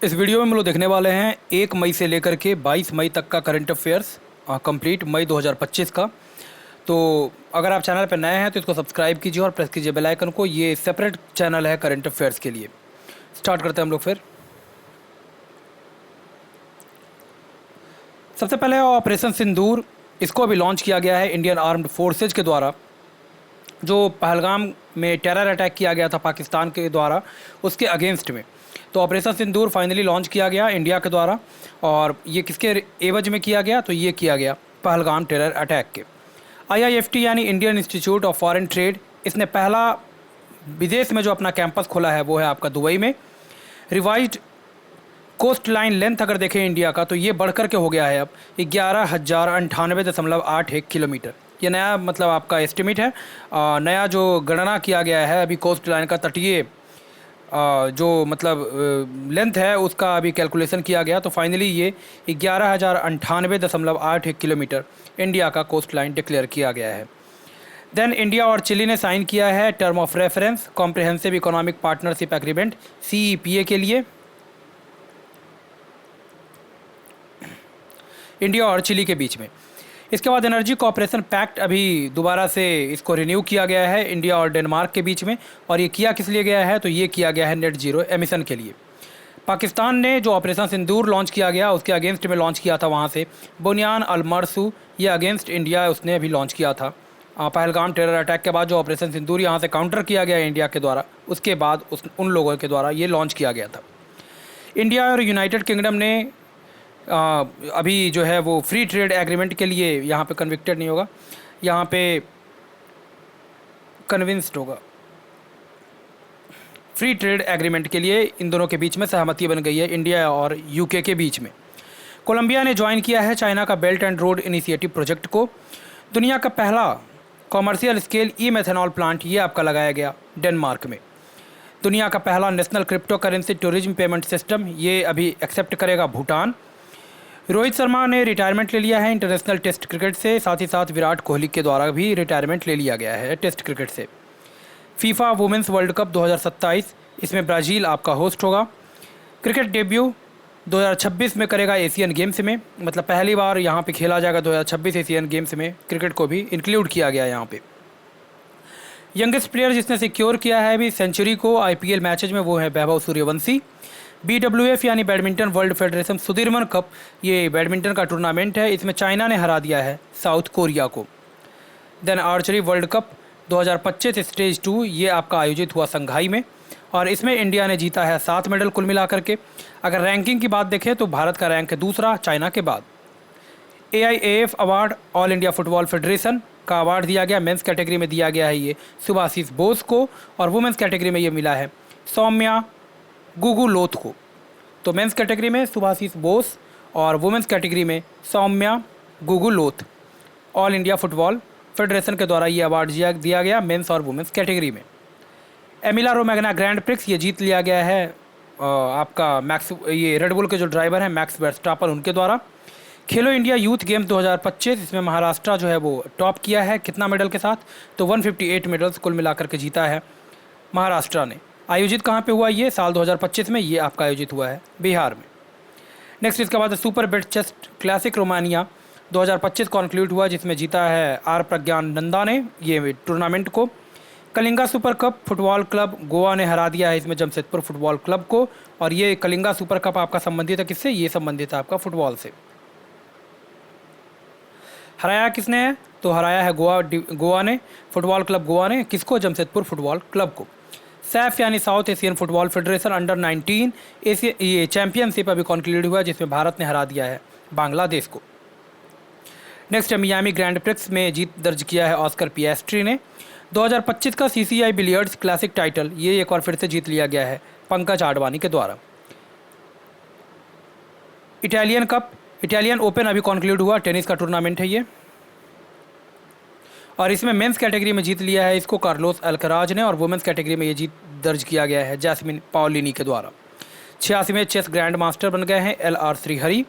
इस वीडियो में हम लोग देखने वाले हैं 1 मई से लेकर के 22 मई तक का करंट अफेयर्स कंप्लीट मई 2025 का। तो अगर आप चैनल पर नए हैं तो इसको सब्सक्राइब कीजिए और प्रेस कीजिए बेल आइकन को। ये सेपरेट चैनल है करंट अफेयर्स के लिए। स्टार्ट करते हैं हम लोग फिर। सबसे पहले ऑपरेशन सिंदूर, इसको अभी लॉन्च किया गया है इंडियन आर्म्ड फोर्सेज के द्वारा। जो पहलगाम में टेरर अटैक किया गया था पाकिस्तान के द्वारा, उसके अगेंस्ट में तो ऑपरेशन सिंदूर फाइनली लॉन्च किया गया इंडिया के द्वारा। और ये किसके एवज में किया गया? तो ये किया गया पहलगाम टेरर अटैक के। IIFT यानी Indian institute of foreign trade, इसने पहला विदेश में जो अपना कैंपस खोला है वो है आपका दुबई में। रिवाइज्ड कोस्ट लाइन लेंथ अगर देखें इंडिया का तो ये बढ़कर के हो गया है अब 11,098.81 किलोमीटर। ये नया मतलब आपका एस्टिमेट है। नया जो गणना किया गया है अभी कोस्ट लाइन का, तटीय जो मतलब लेंथ है उसका अभी कैलकुलेशन किया गया। तो फाइनली ये 11,098.81 किलोमीटर इंडिया का कोस्ट लाइन डिक्लेयर किया गया है। देन इंडिया और चिली ने साइन किया है term of reference comprehensive economic partnership agreement CEPA के लिए, इंडिया और चिली के बीच में। इसके बाद एनर्जी कोऑपरेशन पैक्ट अभी दोबारा से इसको रिन्यू किया गया है इंडिया और डेनमार्क के बीच में। और ये किया किस लिए गया है? तो ये किया गया है नेट जीरो एमिशन के लिए। पाकिस्तान ने जो ऑपरेशन सिंदूर लॉन्च किया गया उसके अगेंस्ट में लॉन्च किया था वहाँ से बुनियान अल-मरसू, ये अगेंस्ट इंडिया उसने अभी लॉन्च किया था। पहलगाम टेरर अटैक के बाद जो ऑपरेशन सिंदूर यहाँ से काउंटर किया गया इंडिया के द्वारा, उसके बाद उन लोगों के द्वारा ये लॉन्च किया गया था। इंडिया और यूनाइटेड किंगडम ने अभी जो है वो फ्री ट्रेड एग्रीमेंट के लिए यहाँ पे कन्विक्टेड नहीं होगा, यहाँ पे कन्विंस्ड होगा। फ्री ट्रेड एग्रीमेंट के लिए इन दोनों के बीच में सहमति बन गई है इंडिया और UK के बीच में। कोलंबिया ने ज्वाइन किया है चाइना का belt and road initiative project को। दुनिया का पहला कॉमर्शियल स्केल ई-मेथेनॉल प्लांट ये आपका लगाया गया डेनमार्क में। दुनिया का पहला national crypto currency tourism payment system ये अभी एक्सेप्ट करेगा भूटान। रोहित शर्मा ने रिटायरमेंट ले लिया है इंटरनेशनल टेस्ट क्रिकेट से, साथ ही साथ विराट कोहली के द्वारा भी रिटायरमेंट ले लिया गया है टेस्ट क्रिकेट से। फीफा वुमेंस वर्ल्ड कप 2027, इसमें ब्राज़ील आपका होस्ट होगा। क्रिकेट डेब्यू 2026 में करेगा एशियन गेम्स में, मतलब पहली बार यहाँ पे खेला जाएगा 2026 एशियन गेम्स में। क्रिकेट को भी इंक्लूड किया गया यहाँ पे। यंगेस्ट प्लेयर जिसने सिक्योर किया है अभी सेंचुरी को IPL मैचेज में वो है वैभव सूर्यवंशी। BWF यानी badminton world federation Sudirman cup, ये बैडमिंटन का टूर्नामेंट है, इसमें चाइना ने हरा दिया है साउथ कोरिया को। Then archery world cup 2025 stage 2 ये आपका आयोजित हुआ संघाई में, और इसमें इंडिया ने जीता है 7 मेडल कुल मिला करके। अगर रैंकिंग की बात देखें तो भारत का रैंक है दूसरा चाइना के बाद। AIAF award all India football federation का अवार्ड दिया गया, मेंस कैटेगरी में दिया गया है ये सुभाषिस बोस को, और वुमेंस कैटेगरी में ये मिला है सौम्या गुगुलोथ को। तो मेंस कैटेगरी में सुभाषिस बोस और वुमेंस कैटेगरी में Saumya Guguloth. All India football federation के द्वारा ये अवार्ड दिया गया मेंस और वुमेंस कैटेगरी में। एमिला रोमैग्ना ग्रैंड प्रिक्स ये जीत लिया गया है आपका ये रेडबुल के जो ड्राइवर हैं मैक्स वर्स्टापन, उनके द्वारा। खेलो इंडिया यूथ गेम्स 2025, इसमें महाराष्ट्र जो है वो टॉप किया है कितना मेडल के साथ? तो 158 मेडल्स कुल मिलाकर के जीता है महाराष्ट्र ने। आयोजित कहाँ पे हुआ ये? साल 2025 में ये आपका आयोजित हुआ है बिहार में। नेक्स्ट इसके बाद सुपर बेट चेस्ट क्लासिक रोमानिया 2025 कॉन्क्लूड हुआ, जिसमें जीता है R प्रज्ञान नंदा ने ये टूर्नामेंट को। Kalinga super cup football club Goa ने हरा दिया है इसमें जमशेदपुर फुटबॉल क्लब को। और ये कलिंगा सुपर कप आपका संबंधित है किससे? ये संबंधित है आपका फुटबॉल से। हराया किसने है? तो हराया है गोवा ने, फुटबॉल क्लब गोवा ने किसको? जमशेदपुर फुटबॉल क्लब को। सैफ यानी south Asian football federation under 19 ये चैंपियनशिप अभी कॉन्क्लूड हुआ, जिसमें भारत ने हरा दिया है बांग्लादेश को। नेक्स्ट मियामी ग्रैंड प्रिक्स में जीत दर्ज किया है ऑस्कर पिएस्ट्री ने। 2025 का CCI बिलियर्ड्स क्लासिक टाइटल ये एक बार फिर से जीत लिया गया है पंकज आडवाणी के द्वारा। इटालियन कप इटालियन ओपन अभी कॉन्क्लूड हुआ, टेनिस का टूर्नामेंट है ये, और इसमें मेंस कैटेगरी में जीत लिया है इसको कार्लोस अल्कराज ने, और वुमेंस कैटेगरी में ये जीत दर्ज किया गया है जैस्मिन पाओलिनी के द्वारा। 86वें चेस ग्रैंड मास्टर बन गए हैं LR Srihari.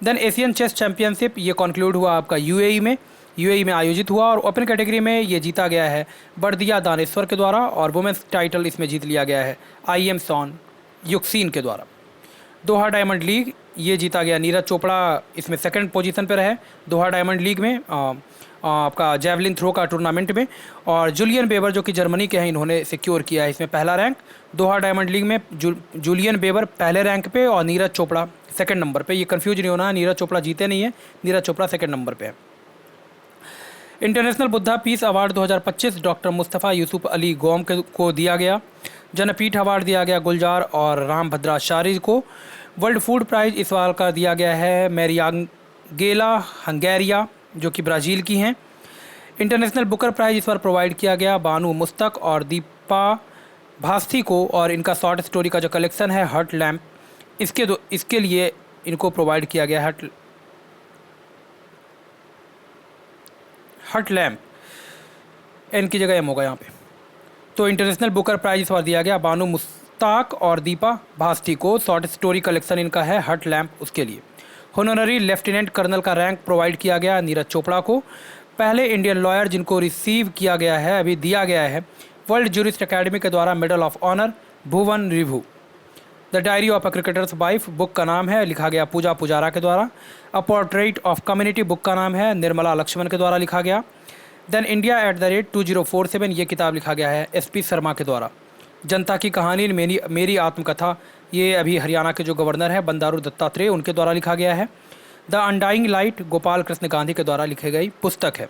Then Asian chess championship ये कॉन्क्लूड हुआ आपका UAE में आयोजित हुआ, और ओपन कैटेगरी में ये जीता गया है बर्दिया दानेश्वर के द्वारा, और वुमेंस टाइटल इसमें जीत लिया गया है IM सॉन युक्सीन के द्वारा। दोहा डायमंड लीग ये जीता गया, नीरज चोपड़ा इसमें सेकंड पोजीशन पर रहे दोहा डायमंड लीग में, आपका जेवलिन थ्रो का टूर्नामेंट में। और जूलियन बेबर जो कि जर्मनी के हैं, इन्होंने सिक्योर किया है इसमें पहला रैंक। दोहा डायमंड लीग में जूलियन बेबर पहले रैंक पे और नीरज चोपड़ा सेकंड नंबर पे। ये कंफ्यूज नहीं होना, नीरज चोपड़ा जीते नहीं है, नीरज चोपड़ा सेकंड नंबर पे है। International Buddha peace award 2025 doctor Mustafa Yusuf Ali Gaum को दिया गया। जनपीठ अवार्ड दिया गया गुलजार और राम भद्राचार्य को। वर्ल्ड फूड प्राइज इस बार का दिया गया है मैरियांगेला हंगेरिया जो कि ब्राज़ील की हैं। इंटरनेशनल बुकर प्राइज इस बार प्रोवाइड किया गया बानू मुस्तक और दीपा भास्थी को। और इनका शॉर्ट स्टोरी का जो कलेक्शन है हर्ट लैम्प, इसके लिए इनको प्रोवाइड किया गया है हर्ट लैम्प, एन की जगह एम होगा यहाँ पे। तो इंटरनेशनल बुकर प्राइज इस बार दिया गया बानू मुस्ताक और दीपा भास्थी को। शॉर्ट स्टोरी कलेक्शन इनका है हर्ट लैम्प, उसके लिए। होनररी लेफ्टिनेंट कर्नल का रैंक प्रोवाइड किया गया नीरज चोपड़ा को। पहले इंडियन लॉयर जिनको रिसीव किया गया है, अभी दिया गया है वर्ल्ड जूरिस्ट एकेडमी के द्वारा medal of honour, Bhuvan Ribhu. The diary of a cricketer's wife book का नाम है, लिखा गया पूजा पुजारा के द्वारा। A portrait of community book का नाम है निर्मला लक्ष्मण के द्वारा लिखा गया। देन इंडिया @2047 ये किताब लिखा गया है SP शर्मा के द्वारा। जनता की कहानी मेरी आत्मकथा, ये अभी हरियाणा के जो गवर्नर हैं बंडारू दत्तात्रेय उनके द्वारा लिखा गया है। The undying light Gopal Krishna Gandhi के द्वारा लिखी गई पुस्तक है।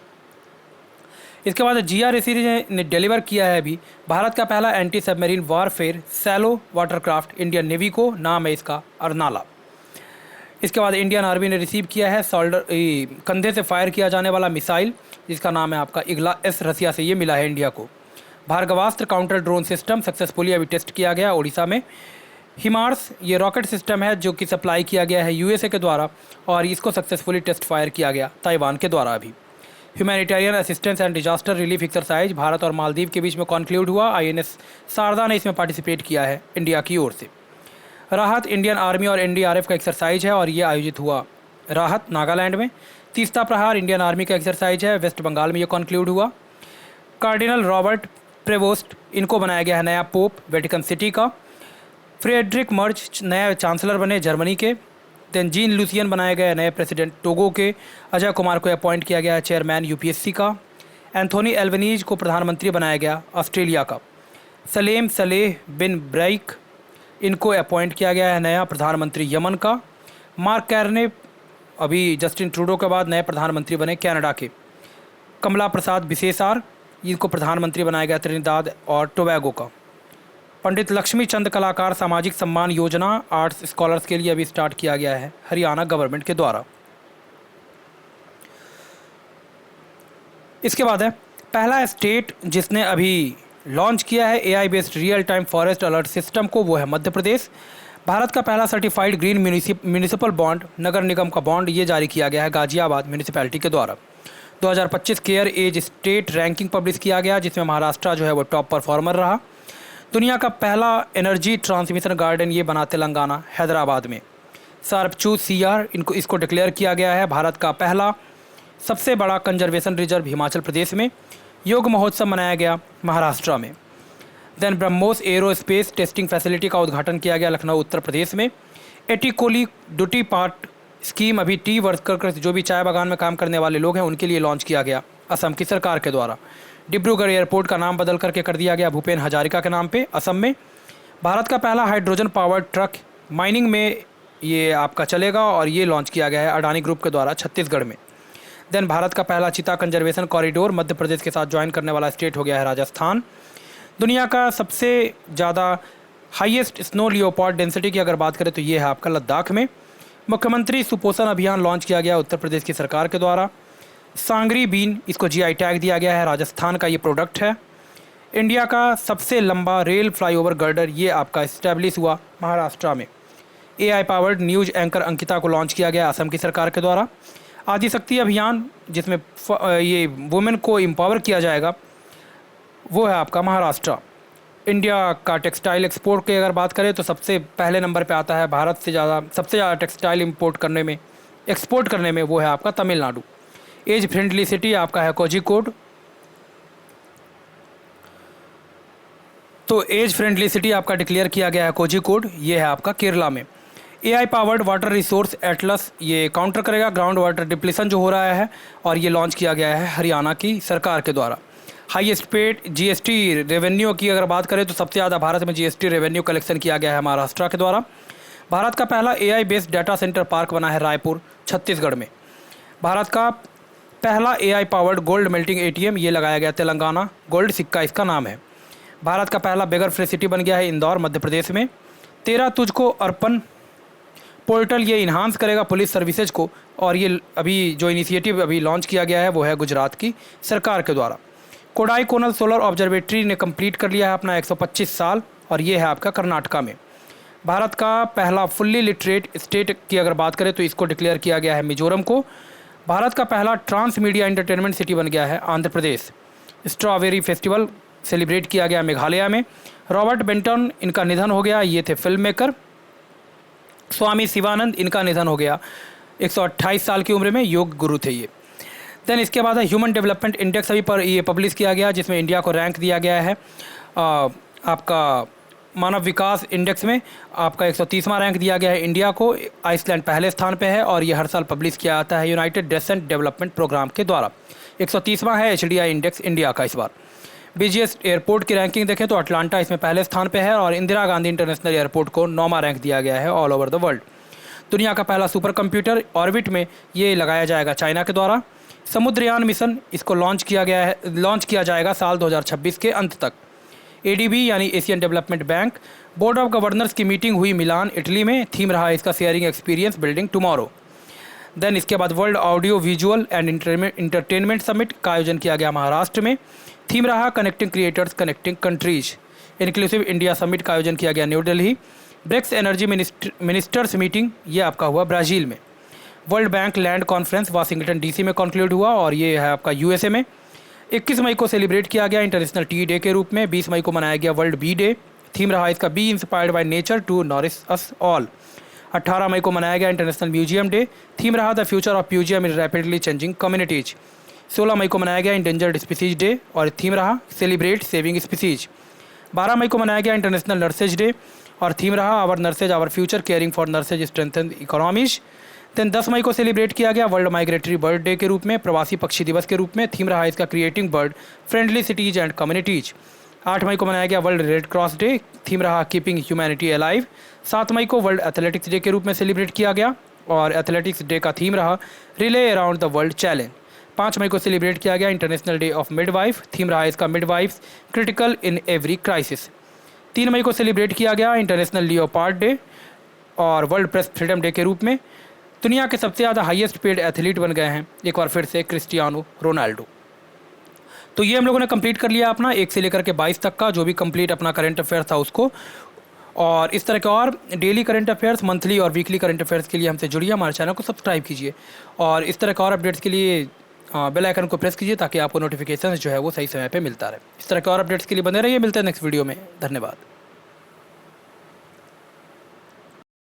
इसके बाद GRA सीरीज ने डिलीवर किया है अभी भारत का पहला anti submarine warfare shallow watercraft Indian navy को, नाम है इसका अर्नाला। इसके बाद इंडियन आर्मी ने रिसीव किया है कंधे से फायर किया जाने वाला मिसाइल जिसका नाम है आपका इग्ला S, रसिया से ये मिला है इंडिया को। Bhargavastra counter drone system successfully अभी टेस्ट किया गया उड़ीसा में। हिमार्स ये रॉकेट सिस्टम है जो कि सप्लाई किया गया है USA के द्वारा और इसको सक्सेसफुली टेस्ट फायर किया गया ताइवान के द्वारा अभी। Humanitarian assistance and disaster relief exercise Bharat और मालदीव के बीच में कॉन्क्लूड हुआ। INS शारदा ने इसमें पार्टिसिपेट किया है इंडिया की ओर से। राहत इंडियन आर्मी और NDRF का एक्सरसाइज है और ये आयोजित हुआ राहत नागालैंड में। तीसरा प्रहार इंडियन आर्मी का एक्सरसाइज है, वेस्ट बंगाल में ये कॉन्क्लूड हुआ। कार्डिनल रॉबर्ट प्रेवोस्ट इनको बनाया गया है नया पोप वेटिकन सिटी का। फ्रेडरिक मर्ज नए चांसलर बने जर्मनी के। देन जीन लूसियन बनाए गए नए प्रेसिडेंट टोगो के। अजय कुमार को अपॉइंट किया गया चेयरमैन UPSC का। एंथोनी एल्बनीज को प्रधानमंत्री बनाया गया ऑस्ट्रेलिया का। सलेम सलेह बिन ब्राइक इनको अपॉइंट किया गया है नया प्रधानमंत्री यमन का। मार्क कैरने अभी जस्टिन ट्रूडो के बाद नए प्रधानमंत्री बने कनाडा के। कमला प्रसाद बिसेसार इनको प्रधानमंत्री बनाया गया त्रिनिदाद और टोबैगो का। पंडित लक्ष्मी चंद कलाकार सामाजिक सम्मान योजना आर्ट्स स्कॉलर्स के लिए अभी स्टार्ट किया गया है हरियाणा गवर्नमेंट के द्वारा। इसके बाद है पहला स्टेट जिसने अभी लॉन्च किया है AI based real time forest alert system को, वो है मध्य प्रदेश। भारत का पहला सर्टिफाइड ग्रीन म्यूनिसिपल बॉन्ड नगर निगम का बॉन्ड ये जारी किया गया है गाजियाबाद म्यूनिसिपैलिटी के द्वारा। 2025 care edge state ranking publish किया गया जिसमें महाराष्ट्र जो है वो टॉप परफॉर्मर रहा। दुनिया का पहला एनर्जी ट्रांसमिशन गार्डन ये बना तेलंगाना हैदराबाद में। सार्पचू CR इसको डिक्लेयर किया गया है भारत का पहला सबसे बड़ा कंजर्वेशन रिजर्व हिमाचल प्रदेश में। योग महोत्सव मनाया गया महाराष्ट्र में। Then BrahMos aerospace testing facility का उद्घाटन किया गया लखनऊ उत्तर प्रदेश में। एटिकोली डुटी पार्ट स्कीम अभी टी वर्कर जो भी चाय बागान में काम करने वाले लोग हैं उनके लिए लॉन्च किया गया असम की सरकार के द्वारा। डिब्रूगढ़ एयरपोर्ट का नाम बदल करके कर दिया गया भूपेन हजारिका के नाम पे असम में। भारत का पहला हाइड्रोजन पावर्ड ट्रक माइनिंग में ये आपका चलेगा और ये लॉन्च किया गया है अडानी ग्रुप के द्वारा छत्तीसगढ़ में। देन भारत का पहला चीता कंजर्वेशन कॉरिडोर मध्य प्रदेश के साथ ज्वाइन करने वाला स्टेट हो गया है राजस्थान। दुनिया का सबसे ज़्यादा हाईएस्ट स्नो लियोपार्ड डेंसिटी की अगर बात करें तो ये है आपका लद्दाख में। मुख्यमंत्री सुपोषण अभियान लॉन्च किया गया उत्तर प्रदेश की सरकार के द्वारा। सांगरी बीन इसको GI टैग दिया गया है, राजस्थान का ये प्रोडक्ट है। इंडिया का सबसे लंबा रेल फ्लाईओवर गर्डर ये आपका इस्टेब्लिश हुआ महाराष्ट्र में। AI powered news anchor Ankita को लॉन्च किया गया असम की सरकार के द्वारा। आदिशक्ति अभियान जिसमें ये वुमेन को एम्पावर किया जाएगा वो है आपका महाराष्ट्र। इंडिया का टेक्सटाइल एक्सपोर्ट की अगर बात करें तो सबसे पहले नंबर पे आता है भारत से सबसे ज़्यादा टेक्सटाइल एक्सपोर्ट करने में वो है आपका तमिलनाडु। एज फ्रेंडली सिटी आपका है कोझिकोड। तो एज फ्रेंडली सिटी आपका डिक्लेयर किया गया है कोझिकोड, ये है आपका केरला में। AI powered water resource Atlas ये काउंटर करेगा ग्राउंड वाटर डिप्लीशन जो हो रहा है, और ये लॉन्च किया गया है हरियाणा की सरकार के द्वारा। हाईएस्ट पेड GST रेवेन्यू की अगर बात करें तो सबसे ज़्यादा भारत में GST रेवेन्यू कलेक्शन किया गया है महाराष्ट्र के द्वारा। भारत का पहला AI based data centre park बना है रायपुर छत्तीसगढ़ में। भारत का पहला AI powered gold melting ATM ये लगाया गया तेलंगाना, गोल्ड सिक्का इसका नाम है। भारत का पहला बेगर फ्री सिटी बन गया है इंदौर मध्य प्रदेश में। 13 तुझको अर्पण पोर्टल ये इन्हांस करेगा पुलिस सर्विसेज को, और ये अभी जो इनिशिएटिव अभी लॉन्च किया गया है वो है गुजरात की सरकार के द्वारा। कोडाई कोनल सोलर ऑब्जर्वेटरी ने कंप्लीट कर लिया है अपना 125 साल, और ये है आपका कर्नाटका में। भारत का पहला फुल्ली लिटरेट स्टेट की अगर बात करें तो इसको डिक्लेयर किया गया है मिजोरम को। भारत का पहला ट्रांस मीडिया एंटरटेनमेंट सिटी बन गया है Andhra Pradesh. Strawberry festival celebrate किया गया मेघालय में। रॉबर्ट बेंटन इनका निधन हो गया, ये थे फिल्म मेकर। स्वामी शिवानंद इनका निधन हो गया, 128 साल की उम्र में योग गुरु थे ये। देन इसके बाद है ह्यूमन डेवलपमेंट इंडेक्स अभी पर ये पब्लिश किया गया, जिसमें इंडिया को रैंक दिया गया है आपका मानव विकास इंडेक्स में आपका 130वां रैंक दिया गया है इंडिया को। आइसलैंड पहले स्थान पे है, और ये हर साल पब्लिश किया जाता है यूनाइटेड नेशन डेवलपमेंट प्रोग्राम के द्वारा। 130वां है HDI इंडेक्स इंडिया का इस बार। बिजिएस्ट एयरपोर्ट की रैंकिंग देखें तो अटलांटा इसमें पहले स्थान पे है, और इंदिरा गांधी इंटरनेशनल एयरपोर्ट को 9वां रैंक दिया गया है ऑल ओवर द वर्ल्ड। दुनिया का पहला सुपर कंप्यूटर ऑर्बिट में ये लगाया जाएगा चाइना के द्वारा। समुद्रयान मिशन इसको लॉन्च किया जाएगा साल 2026 के अंत तक। ADB यानी Asian development bank board of governors की मीटिंग हुई मिलान इटली में। थीम रहा इसका sharing experience building tomorrow. Then इसके बाद world audio visual and entertainment summit का आयोजन किया गया महाराष्ट्र में। थीम रहा connecting creators connecting countries. Inclusive India summit का आयोजन किया गया New Delhi. BRICS energy ministers meeting ये आपका हुआ ब्राज़ील में। World bank land conference Washington DC में कॉन्क्लूड हुआ, और ये है आपका USA में। 21 मई को सेलिब्रेट किया गया इंटरनेशनल टी डे के रूप में। 20 मई को मनाया गया वर्ल्ड बी डे। थीम रहा इसका be inspired by nature to nourish us all. 18 मई को मनाया गया इंटरनेशनल म्यूजियम डे। थीम रहा the future of museum in rapidly changing communities. 16 मई को मनाया गया इंडेंजर्ड स्पीसीज डे, और थीम रहा सेलिब्रेट सेविंग स्पीसीज। 12 मई को मनाया गया इंटरनेशनल नर्सेज डे, और थीम रहा our nurses our future caring for nurses strengthen economies. Then 10 मई को सेलिब्रेट किया गया वर्ल्ड माइग्रेटरी बर्ड डे के रूप में, प्रवासी पक्षी दिवस के रूप में। थीम रहा इसका creating bird friendly cities and communities. 8 मई को मनाया गया world red cross day. Theme रहा कीपिंग ह्यूमैनिटी अलाइव। 7 मई को वर्ल्ड एथलेटिक्स डे के रूप में सेलिब्रेट किया गया, और एथलेटिक्स डे का थीम रहा relay around the world challenge. 5 मई को सेलिब्रेट किया गया international day of midwife. Theme रहा इसका midwives critical in every crisis. 3 मई को सेलिब्रेट किया गया इंटरनेशनल लियोपार्ड डे और वर्ल्ड प्रेस फ्रीडम डे के रूप में। दुनिया के सबसे ज़्यादा हाईएस्ट पेड एथलीट बन गए हैं एक बार फिर से क्रिस्टियानो रोनाल्डो। तो ये हम लोगों ने कंप्लीट कर लिया अपना 1 से लेकर के 22 तक का जो भी कंप्लीट अपना करंट अफेयर था उसको। और इस तरह के और डेली करंट अफेयर्स, मंथली और वीकली करंट अफेयर्स के लिए हमसे जुड़िए, हमारे चैनल को सब्सक्राइब कीजिए, और इस तरह के और अपडेट्स के लिए बेल आइकन को प्रेस कीजिए ताकि आपको नोटिफिकेशन जो है वो सही समय पे मिलता रहे। इस तरह के और अपडेट्स के लिए बने रहिए। मिलते हैं नेक्स्ट वीडियो में। धन्यवाद।